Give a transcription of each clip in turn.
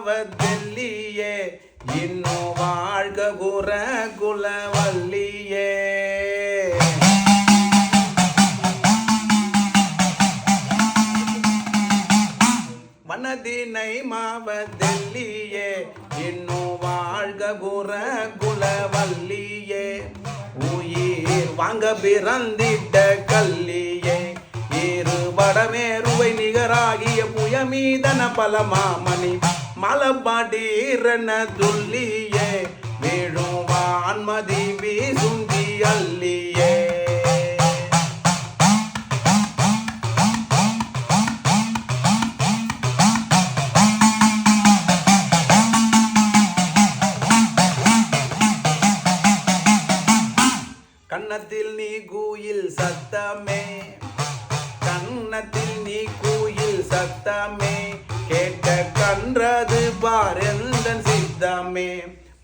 மாவதெல்லியே இன்னும் வாழ்க குர குலவல்லியே. வனதினை மாவதெல்லியே இன்னும் வாழ்க குர குலவல்லியே. உயிர் வாங்க பிறந்திட்ட கல்லியே இருபடமேருவை நிகராகிய புயமீதன பலமாமணி மலபாடீரன துல்லியே வீழும் வான்மதி வீசுந்தி அல்லியே. கன்னத்தில் நீ கூயில் சத்தமே கன்னத்தில் நீ கூயில் சத்தமே கேட்க கன்றது பாரெந்தன் சித்தமே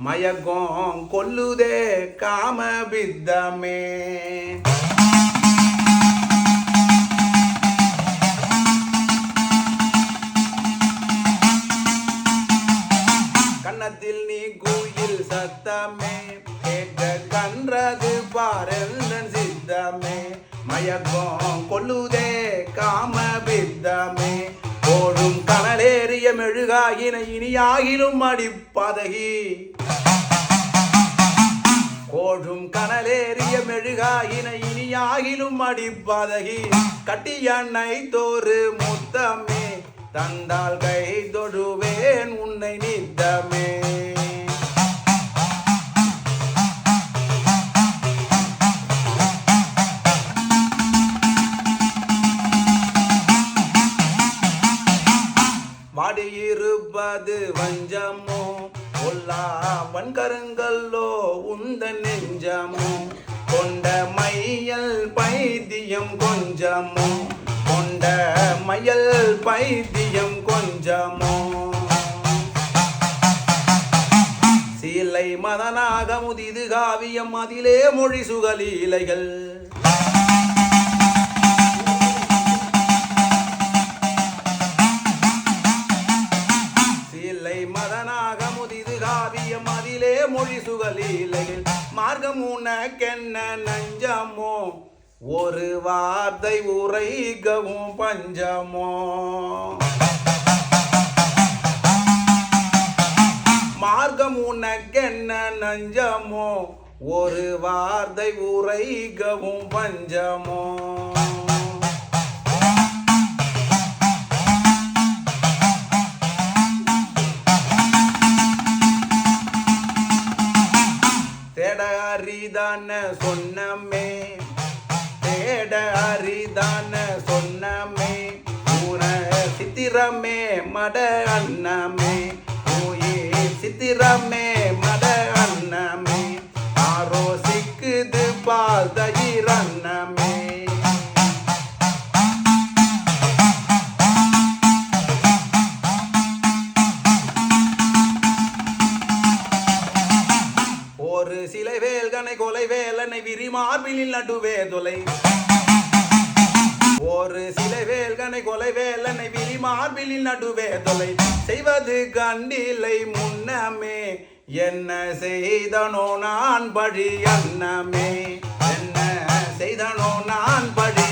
மயக்கம் கொல்லுதே காம பித்தமே. கன்னத்தில் நீ கூயில் சத்தமே கேட்க கன்றது பாரெந்தன் சித்தமே மயக்கம் கொல்லுதே காம பித்தமே. ஓடும் கனலேறிய மெழுகாயின இனியாகிலும் அடிப்பதகி ஓடும் கனலேறிய மெழுகாயின இனியாகிலும் அடிப்பதகி கட்டியண்ணை தோறு முத்தமே தந்தால் கை தொடுவேன் உன்னை நித்தமே. வாடியிருப்பது வஞ்சமோ உள்ளா வன்கருங்கல்லோ உந்த நெஞ்சமோ கொண்ட மையல் பைத்தியம் கொஞ்சமோ கொண்ட மையல் பைத்தியம் கொஞ்சமோ. சீலை மதனாக முதிது காவியம் அதிலே மொழி சுகலீலைகள் மதனாக முதிது காவியம் அதிலே மொழி சுகலீலைகள் மார்க்கம் உனக்கென்ன நஞ்சமோ ஒரு வார்த்தை உரைகவும் பஞ்சமோ. மார்க்கம் உனக்கென்ன நஞ்சமோ ஒரு வார்த்தை உரைகவும் பஞ்சமோ. தேட அரிதான சொன்னமே தேட அரிதான சொன்னமே ஊன சித்திரமே மட அன்னமே ஊயே சித்திரமே மட அன்னமே ஆரோ சிக்குது பால் தயிர் அன்னமே. ஒரு சிலை வேல்கனை கொலை வேலனை விரிமார்பிலில் நடுவே தொலை ஒரு சிலை வேல்கனை கொலை வேலனை விரிமார்பிலில் நடுவே தொலை செய்வது கண்டிலை முன்னமே என்ன செய்தனோ நான் பழி அன்னமே என்ன செய்தனோ நான் பழி